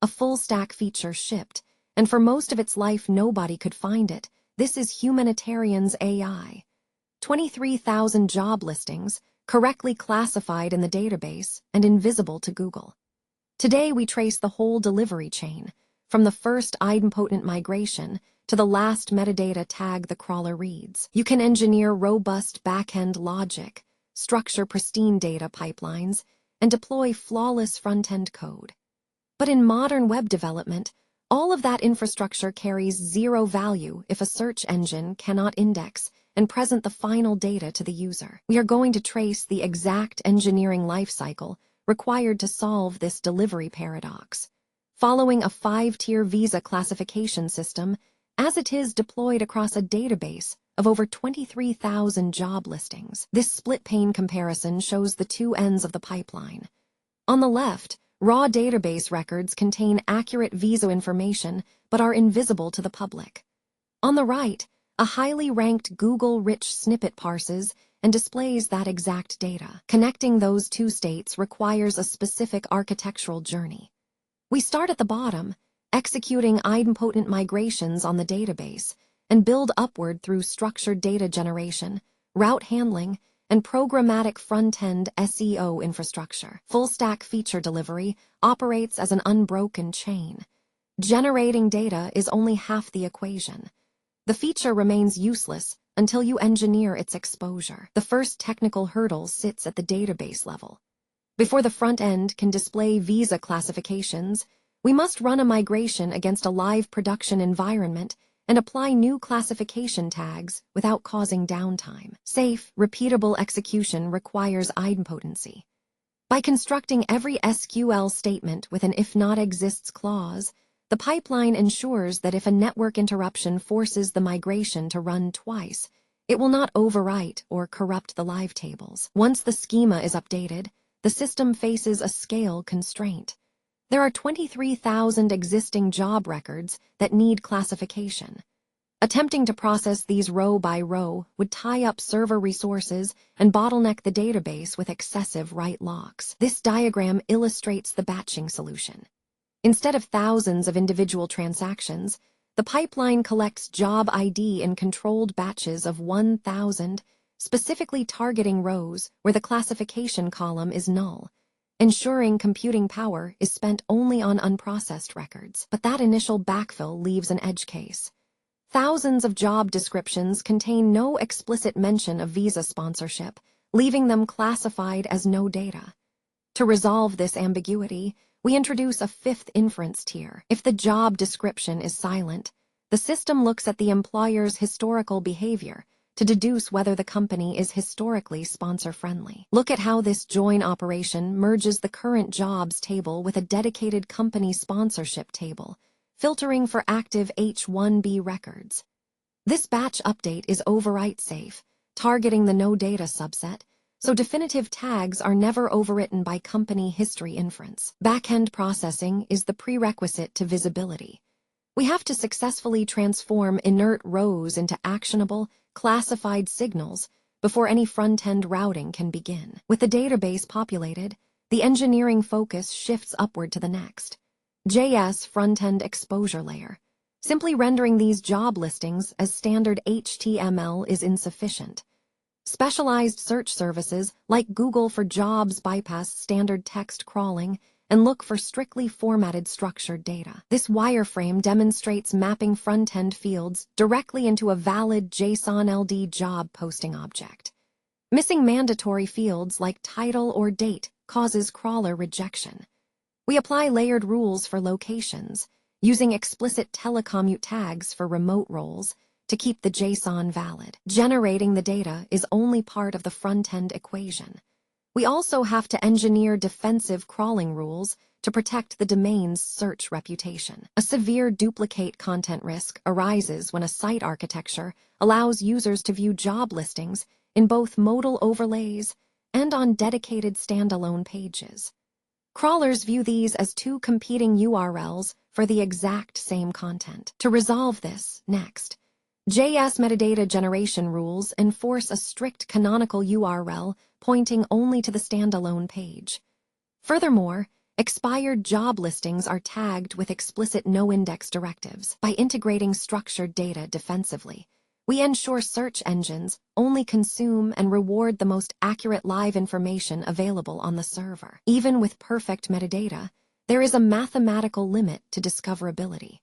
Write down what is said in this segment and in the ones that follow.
a full-stack feature shipped, and for most of its life nobody could find it. This is humanitarian's AI. 23,000 job listings, correctly classified in the database and invisible to Google. Today we trace the whole delivery chain, from the first idempotent migration to the last metadata tag the crawler reads. You can engineer robust back-end logic, structure pristine data pipelines, and deploy flawless front-end code. But in modern web development, all of that infrastructure carries zero value if a search engine cannot index and present the final data to the user. We are going to trace the exact engineering lifecycle required to solve this delivery paradox, following a 5-tier visa classification system as it is deployed across a database of over 23,000 job listings. This split-pane comparison shows the two ends of the pipeline. On the left, raw database records contain accurate visa information but are invisible to the public. On the right, a highly ranked Google-rich snippet parses and displays that exact data. Connecting those two states requires a specific architectural journey. We start at the bottom, executing idempotent migrations on the database, and build upward through structured data generation, route handling, and programmatic front-end SEO infrastructure. Full-stack feature delivery operates as an unbroken chain. Generating data is only half the equation. The feature remains useless until you engineer its exposure. The first technical hurdle sits at the database level. Before the front end can display visa classifications, we must run a migration against a live production environment and apply new classification tags without causing downtime. Safe, repeatable execution requires idempotency. By constructing every SQL statement with an if-not-exists clause, the pipeline ensures that if a network interruption forces the migration to run twice, it will not overwrite or corrupt the live tables. Once the schema is updated, the system faces a scale constraint. There are 23,000 existing job records that need classification. Attempting to process these row by row would tie up server resources and bottleneck the database with excessive write locks. This diagram illustrates the batching solution. Instead of thousands of individual transactions, the pipeline collects job ID in controlled batches of 1,000, specifically targeting rows where the classification column is null, ensuring computing power is spent only on unprocessed records. But that initial backfill leaves an edge case. Thousands of job descriptions contain no explicit mention of visa sponsorship, leaving them classified as no data. To resolve this ambiguity, we introduce a fifth inference tier. If the job description is silent, the system looks at the employer's historical behavior to deduce whether the company is historically sponsor-friendly. Look at how this join operation merges the current jobs table with a dedicated company sponsorship table, filtering for active H-1B records. This batch update is overwrite safe, targeting the no data subset, so definitive tags are never overwritten by company history inference. Back-end processing is the prerequisite to visibility. We have to successfully transform inert rows into actionable, classified signals before any front-end routing can begin. With the database populated, the engineering focus shifts upward to the next. JS front-end exposure layer. Simply rendering these job listings as standard HTML is insufficient. Specialized search services like Google for Jobs bypass standard text crawling and look for strictly formatted structured data. This wireframe demonstrates mapping front-end fields directly into a valid JSON-LD job posting object. Missing mandatory fields like title or date causes crawler rejection. We apply layered rules for locations, using explicit telecommute tags for remote roles to keep the JSON valid. Generating the data is only part of the front-end equation. We also have to engineer defensive crawling rules to protect the domain's search reputation. A severe duplicate content risk arises when a site architecture allows users to view job listings in both modal overlays and on dedicated standalone pages. Crawlers view these as two competing URLs for the exact same content. To resolve this, next, JS metadata generation rules enforce a strict canonical URL pointing only to the standalone page. Furthermore, Expired job listings are tagged with explicit no-index directives. By integrating structured data defensively, we ensure search engines only consume and reward the most accurate live information available on the server. Even with perfect metadata, there is a mathematical limit to discoverability.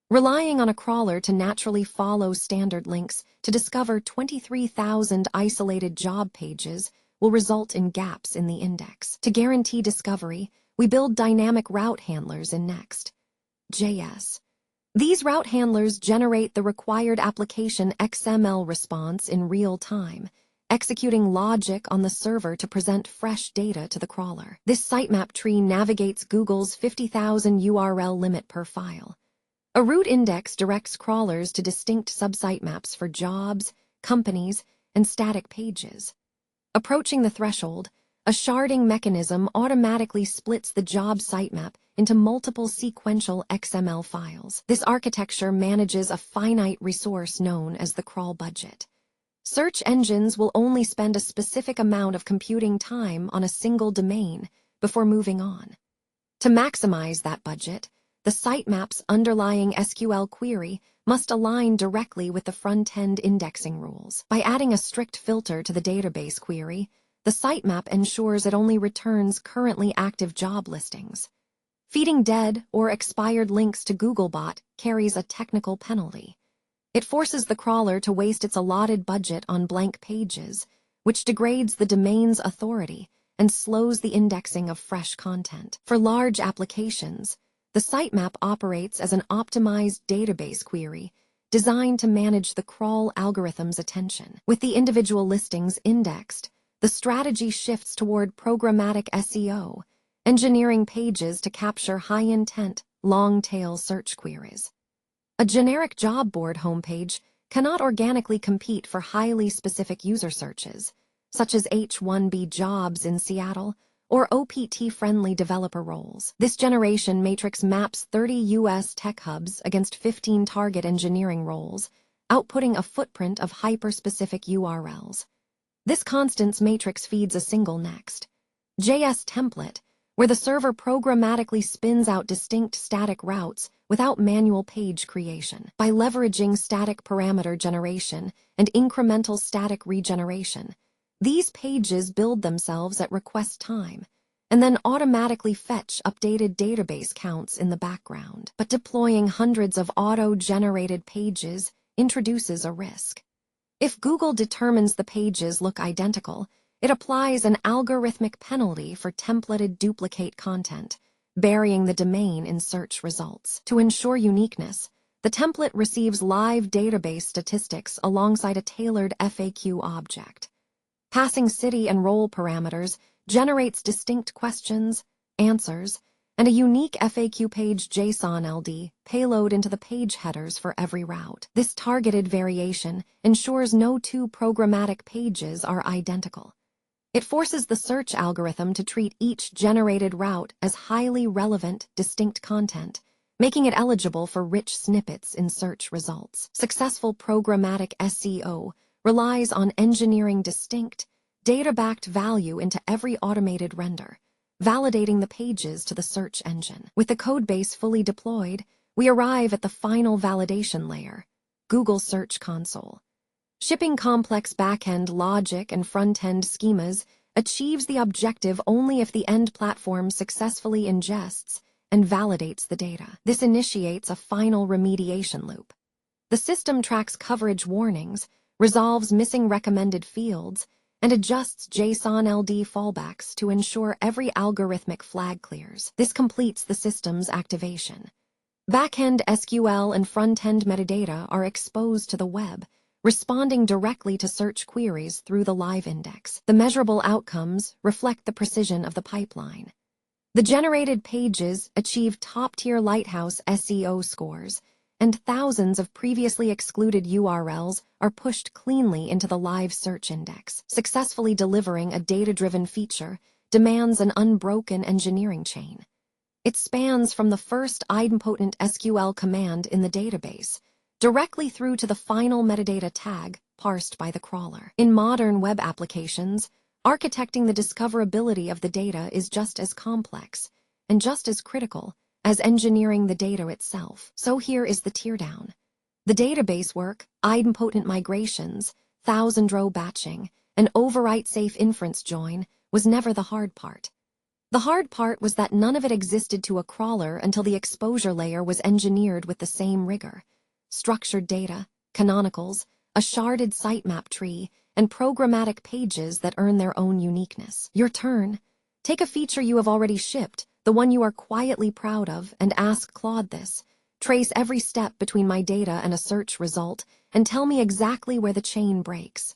Relying on a crawler to naturally follow standard links to discover 23,000 isolated job pages will result in gaps in the index. To guarantee discovery, we build dynamic route handlers in Next.js. These route handlers generate the required application XML response in real time, executing logic on the server to present fresh data to the crawler. This sitemap tree navigates Google's 50,000 URL limit per file. A root index directs crawlers to distinct subsitemaps for jobs, companies, and static pages. Approaching the threshold, a sharding mechanism automatically splits the job sitemap into multiple sequential XML files. This architecture manages a finite resource known as the crawl budget. Search engines will only spend a specific amount of computing time on a single domain before moving on. To maximize that budget, the sitemap's underlying SQL query must align directly with the front-end indexing rules. By adding a strict filter to the database query, the sitemap ensures it only returns currently active job listings. Feeding dead or expired links to Googlebot carries a technical penalty. It forces the crawler to waste its allotted budget on blank pages, which degrades the domain's authority and slows the indexing of fresh content. For large applications, the sitemap operates as an optimized database query designed to manage the crawl algorithm's attention. With the individual listings indexed, the strategy shifts toward programmatic SEO, engineering pages to capture high-intent, long-tail search queries. A generic job board homepage cannot organically compete for highly specific user searches, such as H-1B jobs in Seattle or OPT-friendly developer roles. This generation matrix maps 30 U.S. tech hubs against 15 target engineering roles, outputting a footprint of hyper-specific URLs. This constants matrix feeds a single Next.js template, where the server programmatically spins out distinct static routes without manual page creation. By leveraging static parameter generation and incremental static regeneration, these pages build themselves at request time and then automatically fetch updated database counts in the background. But deploying hundreds of auto-generated pages introduces a risk. If Google determines the pages look identical, it applies an algorithmic penalty for templated duplicate content, burying the domain in search results. To ensure uniqueness, the template receives live database statistics alongside a tailored FAQ object. Passing city and role parameters generates distinct questions, answers, and a unique FAQ page JSON-LD payload into the page headers for every route. This targeted variation ensures no two programmatic pages are identical. It forces the search algorithm to treat each generated route as highly relevant, distinct content, making it eligible for rich snippets in search results. Successful programmatic SEO relies on engineering distinct, data-backed value into every automated render, validating the pages to the search engine. With the codebase fully deployed, we arrive at the final validation layer, Google Search Console. Shipping complex back-end logic and front-end schemas achieves the objective only if the end platform successfully ingests and validates the data. This initiates a final remediation loop. The system tracks coverage warnings, resolves missing recommended fields, and adjusts JSON-LD fallbacks to ensure every algorithmic flag clears. This completes the system's activation. Back-end SQL and front-end metadata are exposed to the web, responding directly to search queries through the live index. The measurable outcomes reflect the precision of the pipeline. The generated pages achieve top-tier Lighthouse SEO scores, and thousands of previously excluded URLs are pushed cleanly into the live search index. Successfully delivering a data-driven feature demands an unbroken engineering chain. It spans from the first idempotent SQL command in the database, directly through to the final metadata tag parsed by the crawler. In modern web applications, architecting the discoverability of the data is just as complex, and just as critical as engineering the data itself. So here is the teardown. The database work, idempotent migrations, 1000-row batching, and overwrite-safe inference join was never the hard part. The hard part was that none of it existed to a crawler until the exposure layer was engineered with the same rigor. Structured data, canonicals, a sharded sitemap tree, and programmatic pages that earn their own uniqueness. Your turn. Take a feature you have already shipped, the one you are quietly proud of, and ask Claude this. Trace every step between my data and a search result, and tell me exactly where the chain breaks.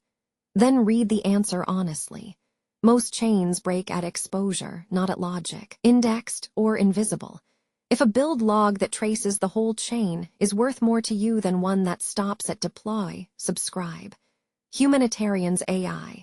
Then read the answer honestly. Most chains break at exposure, not at logic, indexed or invisible. If a build log that traces the whole chain is worth more to you than one that stops at deploy, subscribe. Humanitarian's AI.